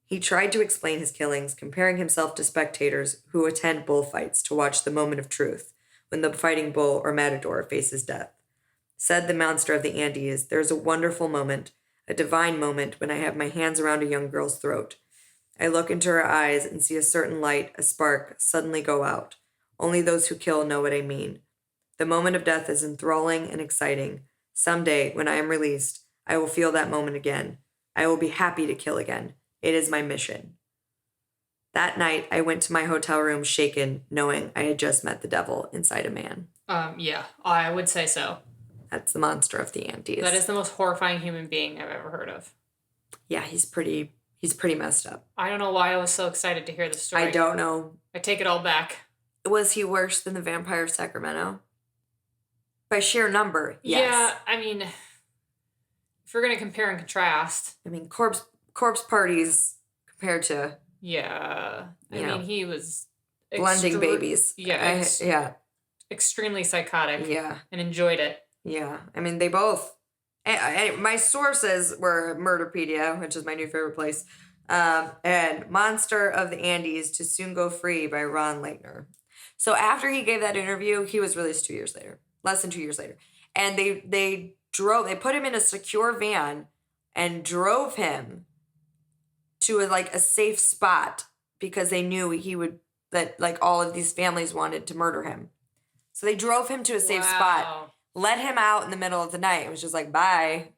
He tried to explain his killings, comparing himself to spectators who attend bullfights to watch the moment of truth when the fighting bull or matador faces death. Said the monster of the Andes, there is a wonderful moment, a divine moment when I have my hands around a young girl's throat. I look into her eyes and see a certain light, a spark, suddenly go out. Only those who kill know what I mean. The moment of death is enthralling and exciting. Someday, when I am released, I will feel that moment again. I will be happy to kill again. It is my mission. That night, I went to my hotel room shaken, knowing I had just met the devil inside a man. Yeah, I would say so. That's the monster of the Andes. That is the most horrifying human being I've ever heard of. Yeah, he's pretty messed up. I don't know why I was so excited to hear the story. I don't know. I take it all back. Was he worse than the Vampire of Sacramento? By sheer number, yes. Yeah, I mean, if we're going to compare and contrast. I mean, corpse parties compared to... Yeah. I mean, he was... blending babies. Yeah. Yeah. Extremely psychotic. Yeah. And enjoyed it. Yeah. I mean, they both... my sources were Murderpedia, which is my new favorite place, and Monster of the Andes to Soon Go Free by Ron Leitner. So after he gave that interview, he was released 2 years later. Less than 2 years later. And they put him in a secure van and drove him to a safe spot because they knew that all of these families wanted to murder him. So they drove him to a safe spot, let him out in the middle of the night. It was just like, bye.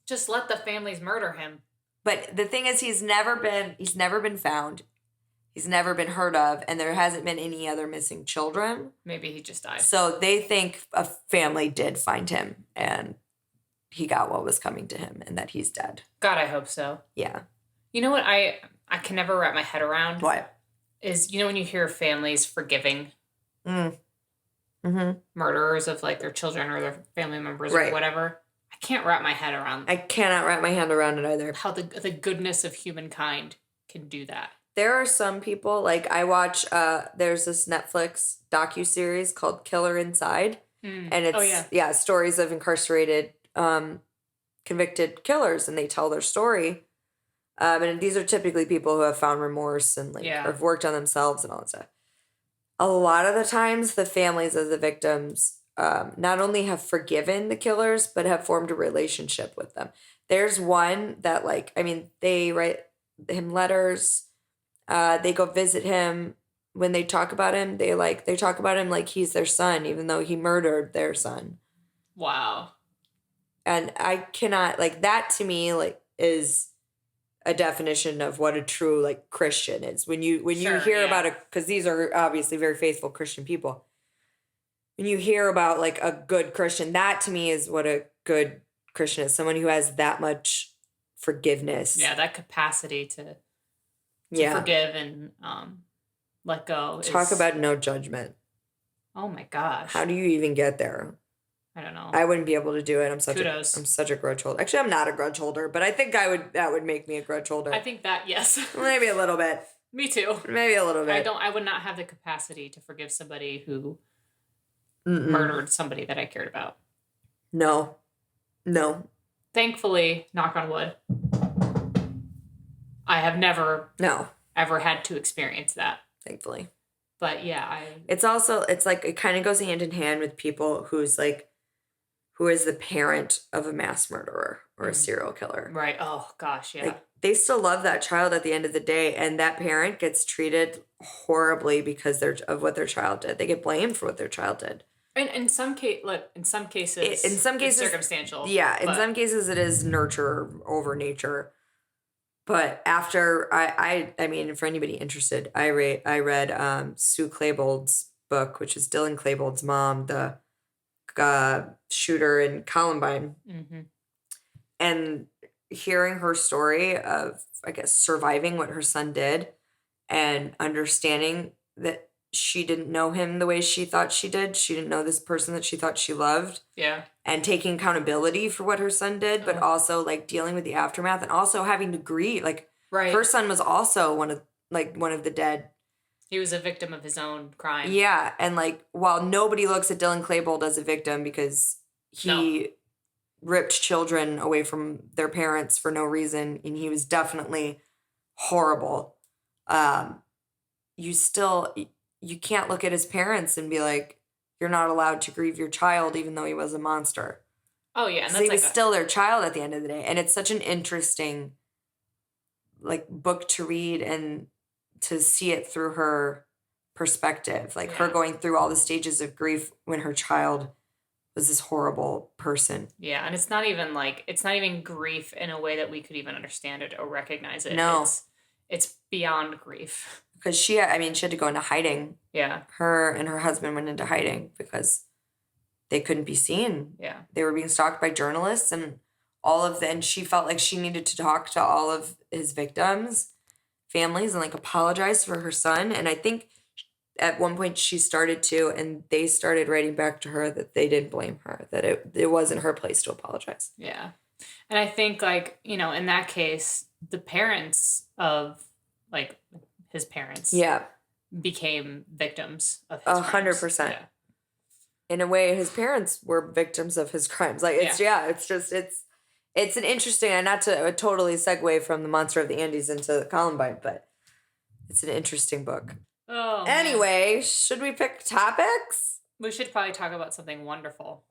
Just let the families murder him. But the thing is, he's never been found. He's never been heard of, and there hasn't been any other missing children. Maybe he just died. So they think a family did find him, and he got what was coming to him, and that he's dead. God, I hope so. Yeah. You know what I can never wrap my head around? What? Is, when you hear families forgiving murderers of, their children or their family members or whatever. I can't wrap my head around. I cannot wrap my hand around it either. How the goodness of humankind can do that. There are some people, I watch, there's this Netflix docuseries called Killer Inside. And it's, stories of incarcerated, convicted killers, and they tell their story. And these are typically people who have found remorse and, or have worked on themselves and all that stuff. A lot of the times, the families of the victims not only have forgiven the killers, but have formed a relationship with them. There's one that, they write him letters. They go visit him. When they talk about him, they talk about him like he's their son, even though he murdered their son. Wow. And I cannot, that to me, is a definition of what a true, Christian is. When you hear about because these are obviously very faithful Christian people. When you hear about, a good Christian, that to me is what a good Christian is. Someone who has that much forgiveness. Yeah, that capacity to forgive and let go. Talk about no judgment. Oh my gosh. How do you even get there? I don't know. I wouldn't be able to do it. I'm such a grudge holder. Actually, I'm not a grudge holder, but I think that would make me a grudge holder. I think that, yes. Maybe a little bit. Me too. Maybe a little bit. I would not have the capacity to forgive somebody who murdered somebody that I cared about. No. Thankfully, knock on wood, I have never ever had to experience that. Thankfully. But yeah, it's it kind of goes hand in hand with people who is the parent of a mass murderer or a serial killer. Right. Oh gosh, yeah. They still love that child at the end of the day, and that parent gets treated horribly because of what their child did. They get blamed for what their child did. And in some cases, it's circumstantial. Yeah, in some cases it is nurture over nature. But after I mean, for anybody interested, I read Sue Klebold's book, which is Dylan Klebold's mom, the shooter in Columbine, and hearing her story of, I guess, surviving what her son did, and understanding that she didn't know him the way she thought she did. She didn't know this person that she thought she loved. Yeah. And taking accountability for what her son did, but also dealing with the aftermath and also having to grieve. Her son was also one of the dead. He was a victim of his own crime. Yeah. And while nobody looks at Dylan Klebold as a victim because he ripped children away from their parents for no reason, and he was definitely horrible. You can't look at his parents and be like, you're not allowed to grieve your child even though he was a monster. Oh, yeah. And he was still their child at the end of the day. And it's such an interesting book to read and to see it through her perspective. Her going through all the stages of grief when her child was this horrible person. Yeah, and it's not even grief in a way that we could even understand it or recognize it. No. It's beyond grief. Because she had to go into hiding. Yeah. Her and her husband went into hiding because they couldn't be seen. Yeah. They were being stalked by journalists and and she felt like she needed to talk to all of his victims' families and apologize for her son. And I think at one point she started to, and they started writing back to her that they didn't blame her, that it wasn't her place to apologize. Yeah. And I think, like, you know, in that case, the parents of, like, his parents became victims of his 100%. crimes. Yeah. In a way, his parents were victims of his crimes. Like, it's it's an interesting, and not to totally segue from the Monster of the Andes into Columbine, but it's an interesting book. Oh. Anyway, should we pick topics? We should probably talk about something wonderful.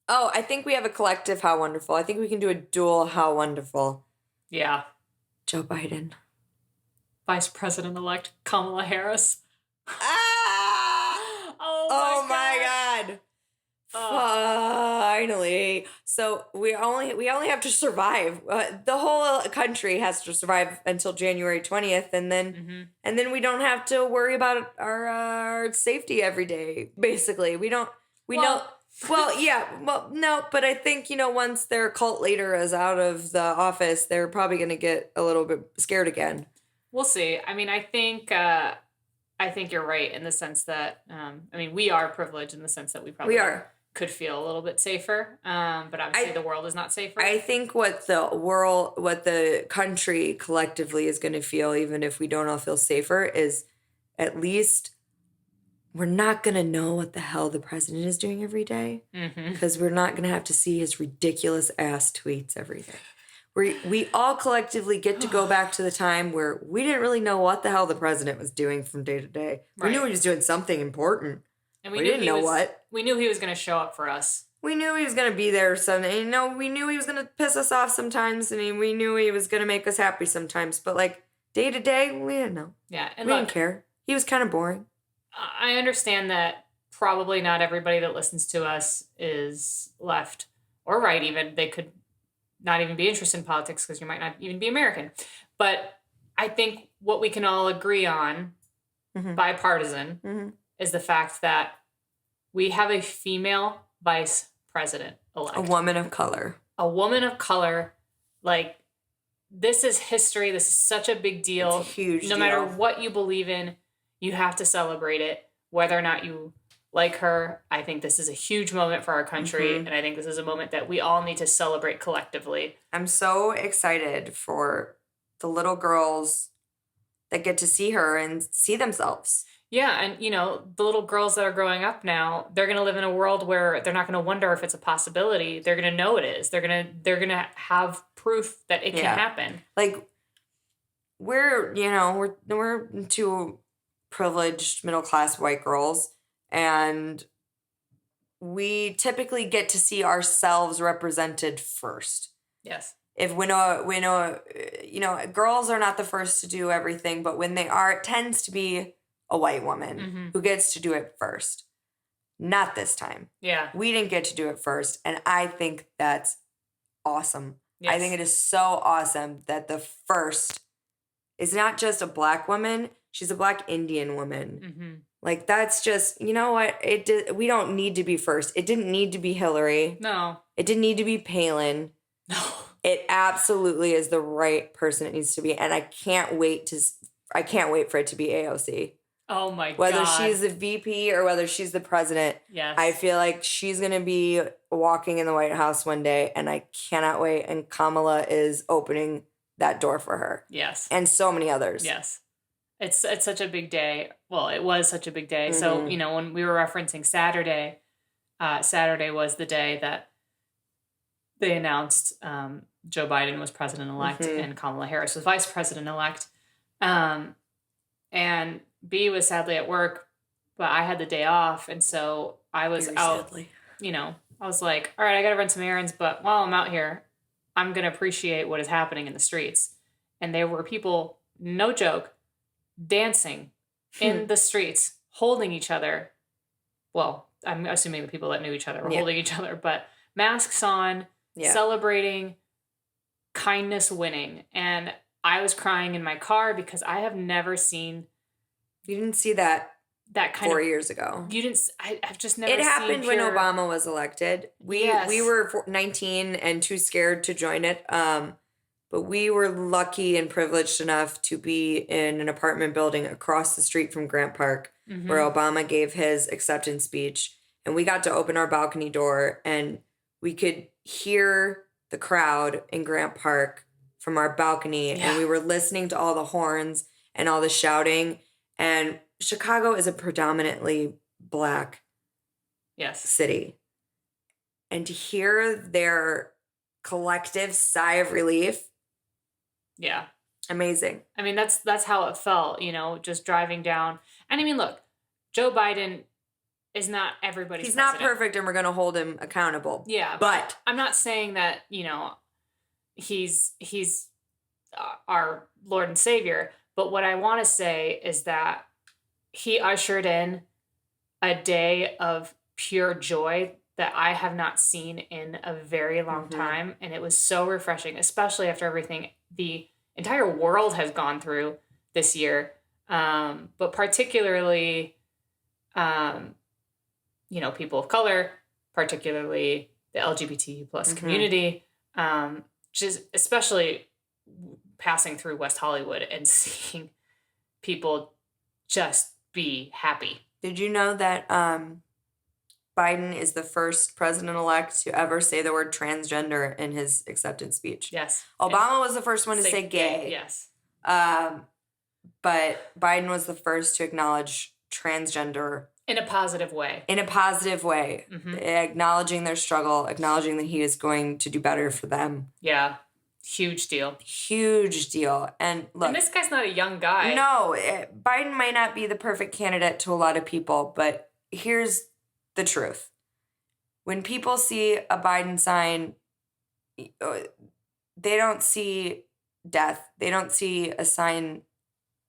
Oh, I think we have a collective How Wonderful. I think we can do a dual How Wonderful. Yeah. Joe Biden. Vice President-elect Kamala Harris. Ah! Oh my God. Finally. So we only have to survive. The whole country has to survive until January 20th, and then we don't have to worry about our safety every day. Basically, no, but I think, once their cult leader is out of the office, they're probably going to get a little bit scared again. We'll see. I mean, I think you're right in the sense that, we are privileged in the sense that we could feel a little bit safer. But obviously the world is not safer. I think what the country collectively is going to feel, even if we don't all feel safer, is at least we're not going to know what the hell the president is doing every day, because we're not going to have to see his ridiculous ass tweets every day. We all collectively get to go back to the time where we didn't really know what the hell the president was doing from day to day. Right. We knew he was doing something important. And we didn't know what. We knew he was going to show up for us. We knew he was going to be there someday. We knew he was going to piss us off sometimes, and we knew he was going to make us happy sometimes. But, like, day to day, we didn't know. Yeah. And we didn't care. He was kind of boring. I understand that probably not everybody that listens to us is left or right even. They could not even be interested in politics because you might not even be American. But I think what we can all agree on, bipartisan, is the fact that we have a female vice president-elect. A woman of color. A woman of color. Like, this is history. This is such a big deal. It's a huge deal. No matter what you believe in, you have to celebrate it, whether or not you like her. I think this is a huge moment for our country, and I think this is a moment that we all need to celebrate collectively. I'm so excited for the little girls that get to see her and see themselves. Yeah, and, the little girls that are growing up now, they're going to live in a world where they're not going to wonder if it's a possibility. They're going to know it is. They're going to have proof that it can happen. Like, we're two privileged middle-class white girls, and we typically get to see ourselves represented first. Yes. If we know, girls are not the first to do everything, but when they are, it tends to be a white woman who gets to do it first. Not this time. Yeah. We didn't get to do it first, and I think that's awesome. Yes. I think it is so awesome that the first is not just a black woman, she's a black Indian woman. Like, that's just, you know what? We don't need to be first. It didn't need to be Hillary. No. It didn't need to be Palin. No. It absolutely is the right person it needs to be, and I can't wait for it to be AOC. Oh my God. Whether she's the VP or whether she's the president, yes. I feel like she's going to be walking in the White House one day, and I cannot wait. And Kamala is opening that door for her. Yes. And so many others. Yes. It's such a big day. Well, it was such a big day. So, when we were referencing Saturday, Saturday was the day that they announced Joe Biden was president-elect and Kamala Harris was vice president-elect. And B was sadly at work, but I had the day off. And so I was out, sadly. I was like, all right, I got to run some errands. But while I'm out here, I'm going to appreciate what is happening in the streets. And there were people, no joke, dancing in the streets, holding each other. Well, I'm assuming the people that knew each other were holding each other, but masks on, celebrating, kindness winning. And I was crying in my car because I have never seen... You didn't see that kind 4 years ago. You didn't... I've just never seen it happened when Obama was elected. We were 19 and too scared to join it. But we were lucky and privileged enough to be in an apartment building across the street from Grant Park where Obama gave his acceptance speech. And we got to open our balcony door and we could hear the crowd in Grant Park from our balcony. Yeah. And we were listening to all the horns and all the shouting. And Chicago is a predominantly Black city. And to hear their collective sigh of relief. Yeah. Amazing. I mean, that's how it felt, just driving down. And I mean, look, Joe Biden is not everybody's He's president. not perfect and we're going to hold him accountable. Yeah. But I'm not saying that, he's our Lord and Savior. But what I want to say is that he ushered in a day of pure joy that I have not seen in a very long time. And it was so refreshing, especially after everything the entire world has gone through this year. But particularly, people of color, particularly the LGBT plus community, just especially passing through West Hollywood and seeing people just be happy. Did you know that Biden is the first president-elect to ever say the word transgender in his acceptance speech? Yes. Obama was the first one to say gay. Yes. But Biden was the first to acknowledge transgender. In a positive way. Acknowledging their struggle, acknowledging that he is going to do better for them. Yeah. Huge deal. And look. And this guy's not a young guy. No, Biden might not be the perfect candidate to a lot of people, but here's the truth. When people see a Biden sign, they don't see death. They don't see a sign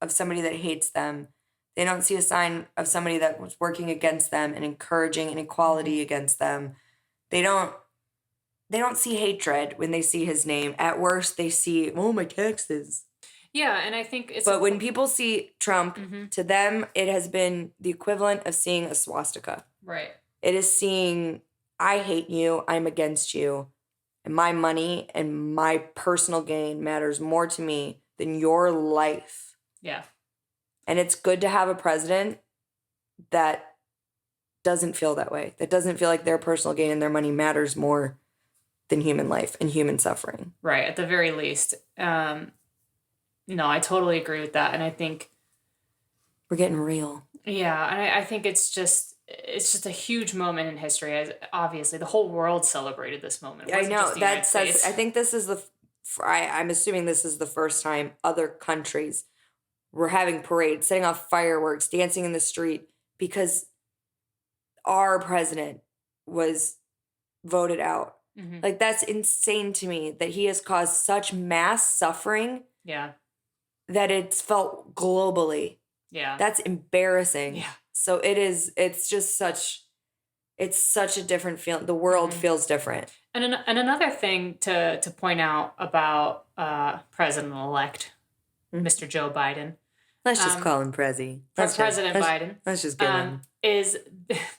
of somebody that hates them. They don't see a sign of somebody that was working against them and encouraging inequality against them. They don't see hatred when they see his name. At worst, they see, oh, my taxes. Yeah, and I think it's... But when people see Trump, to them, it has been the equivalent of seeing a swastika. Right. It is seeing, I hate you, I'm against you, and my money and my personal gain matters more to me than your life. Yeah. And it's good to have a president that doesn't feel that way, that doesn't feel like their personal gain and their money matters more than human life and human suffering. Right, at the very least. No, I totally agree with that. And I think... we're getting real. Yeah, and I think it's just a huge moment in history. As obviously, the whole world celebrated this moment. I know. That says, I think this is I'm assuming this is the first time other countries were having parades, setting off fireworks, dancing in the street, because our president was voted out. Like, that's insane to me that he has caused such mass suffering. Yeah. That it's felt globally. Yeah. That's embarrassing. Yeah. So it's such a different feeling. The world feels different. And another thing to point out about President-elect Mr. Joe Biden. Let's just call him Prezi. President Biden. Let's just get him. Is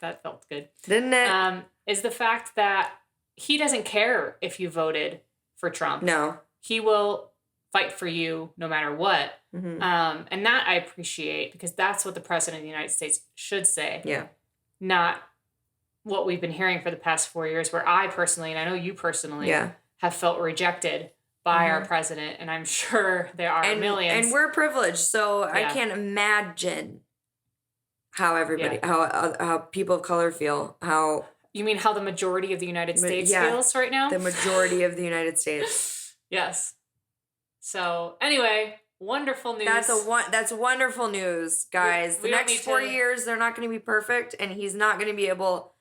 that felt good. Didn't it? Is the fact that he doesn't care if you voted for Trump. No. He will fight for you no matter what. And that I appreciate, because that's what the president of the United States should say. Yeah. Not what we've been hearing for the past 4 years, where I personally, and I know you personally, have felt rejected by our president. And I'm sure there are millions. And we're privileged. So I can't imagine how everybody, how people of color feel, how... You mean how the majority of the United States feels right now? The majority of the United States. Yes. So anyway, wonderful news. That's wonderful news, guys. The next 4 years, they're not going to be perfect, and he's not going to be able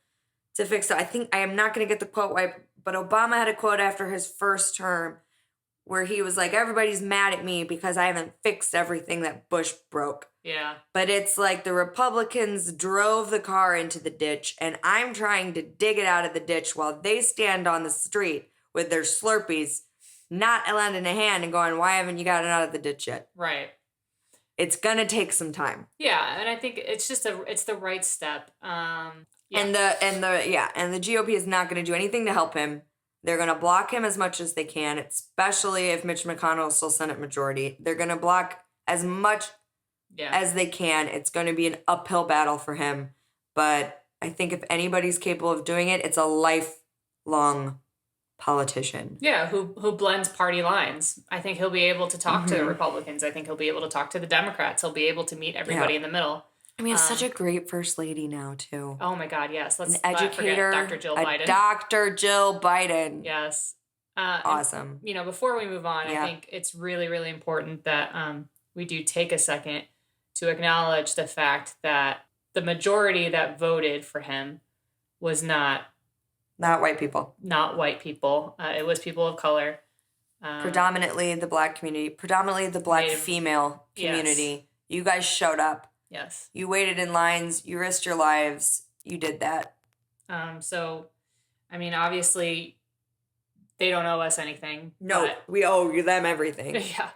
to fix it. I think I am not going to get the quote right, but Obama had a quote after his first term where he was like, everybody's mad at me because I haven't fixed everything that Bush broke. Yeah. But it's like the Republicans drove the car into the ditch, and I'm trying to dig it out of the ditch while they stand on the street with their Slurpees, not lending a hand and going, why haven't you got it out of the ditch yet? Right. It's going to take some time. Yeah, and I think it's just it's the right step. And the GOP is not going to do anything to help him. They're going to block him as much as they can, especially if Mitch McConnell is still Senate majority. They're going to block as much as they can. It's going to be an uphill battle for him. But I think if anybody's capable of doing it, it's a lifelong politician. Yeah, who blends party lines. I think he'll be able to talk to the Republicans. I think he'll be able to talk to the Democrats. He'll be able to meet everybody in the middle. I mean, such a great first lady now, too. Oh, my God, yes. Let's an educator, Dr. Jill Biden. Dr. Jill Biden. Yes. Awesome. And, before we move on, I think it's really, really important that we do take a second to acknowledge the fact that the majority that voted for him was not white people. Not white people. It was people of color. Predominantly the Black community. Predominantly the Black Native, female community. Yes. You guys showed up. Yes. You waited in lines. You risked your lives. You did that. So, I mean, obviously, they don't owe us anything. No, we owe them everything. Yeah.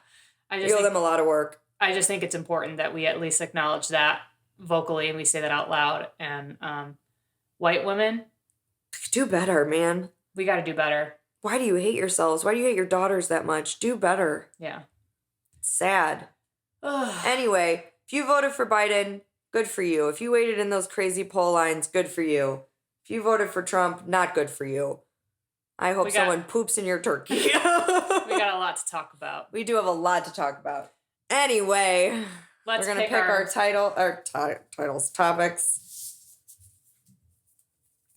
We owe them a lot of work. I just think it's important that we at least acknowledge that vocally and we say that out loud. And white women, do better, man. We got to do better. Why do you hate yourselves? Why do you hate your daughters that much? Do better. Yeah. It's sad. Anyway, if you voted for Biden, good for you. If you waited in those crazy poll lines, good for you. If you voted for Trump, not good for you. I hope someone poops in your turkey. We got a lot to talk about. We do have a lot to talk about. Anyway, we're going to pick our titles, topics.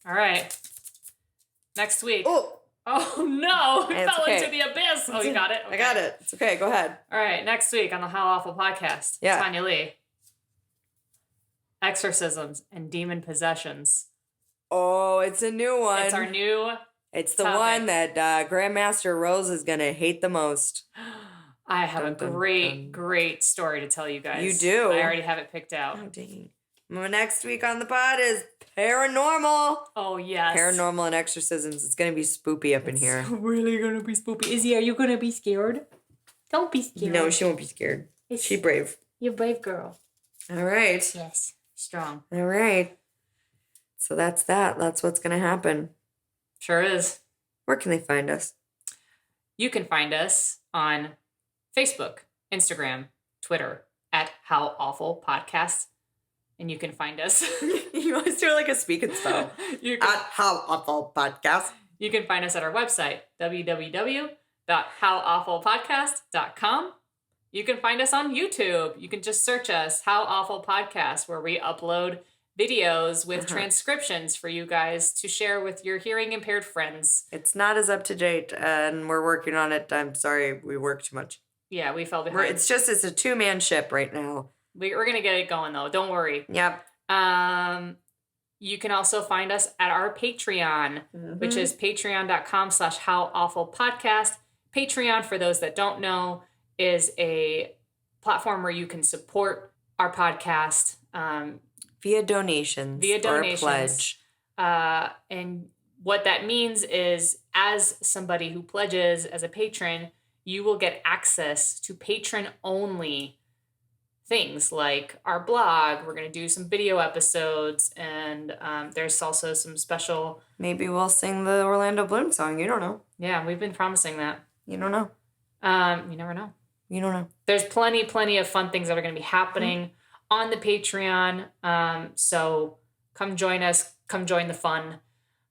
All right. Next week. Oh no. We fell into the abyss. Oh, you got it? Okay. I got it. It's okay. Go ahead. All right. Next week on the How Awful podcast. Yeah. Tanya Lee. Exorcisms and demon possessions. Oh, it's a new one. It's our new It's the one that Grandmaster Rose is going to hate the most. I have a great story to tell you guys. You do? I already have it picked out. Oh, dang. Next week on the pod is paranormal. Oh, yes. Paranormal and exorcisms. It's going to be spoopy up in here. It's really going to be spoopy. Izzy, are you going to be scared? Don't be scared. No, she won't be scared. She's brave. You're a brave girl. All right. Yes. Strong. All right. So that's that. That's what's going to happen. Sure is. Where can they find us? You can find us on Facebook, Instagram, Twitter at How Awful Podcast. And you can find us. You always do like a speak and spell. At How Awful Podcast. You can find us at our website, www.howawfulpodcast.com. You can find us on YouTube. You can just search us, How Awful Podcast, where we upload videos with transcriptions for you guys to share with your hearing impaired friends. It's not as up to date, and we're working on it. I'm sorry, we work too much. Yeah, we fell behind. It's a two-man ship right now. We're going to get it going, though. Don't worry. Yep. You can also find us at our Patreon, which is patreon.com/howawfulpodcast. Patreon, for those that don't know, is a platform where you can support our podcast via donations or a pledge. And what that means is, as somebody who pledges as a patron, you will get access to patron-only things like our blog. We're going to do some video episodes, and there's also some special... Maybe we'll sing the Orlando Bloom song. You don't know. Yeah, we've been promising that. You don't know. You never know. You don't know. There's plenty of fun things that are going to be happening on the Patreon. So come join us. Come join the fun.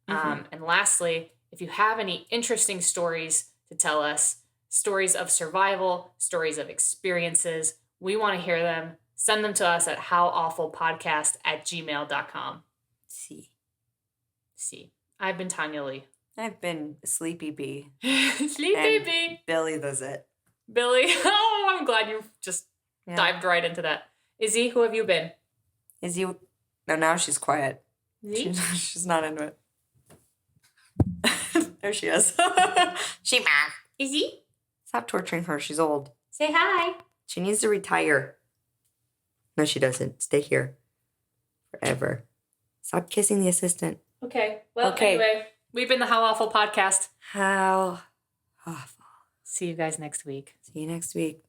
And lastly, if you have any interesting stories to tell us, stories of survival, stories of experiences, we want to hear them. Send them to us at howawfulpodcast@gmail.com. See. I've been Tanya Lee. I've been Sleepy Bee. Sleepy Bee. Billy does it. Billy. Oh, I'm glad you just dived right into that. Izzy, who have you been? Izzy. No, now she's quiet. Izzy? She's not into it. There she is. Izzy? Stop torturing her. She's old. Say hi. She needs to retire. No, she doesn't. Stay here. Forever. Stop kissing the assistant. Okay. Well, anyway, we've been the How Awful Podcast. How awful. See you guys next week. See you next week.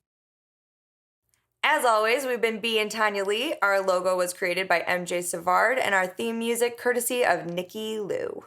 As always, we've been Bee and Tanya Lee. Our logo was created by MJ Savard, and our theme music courtesy of Nikki Lou.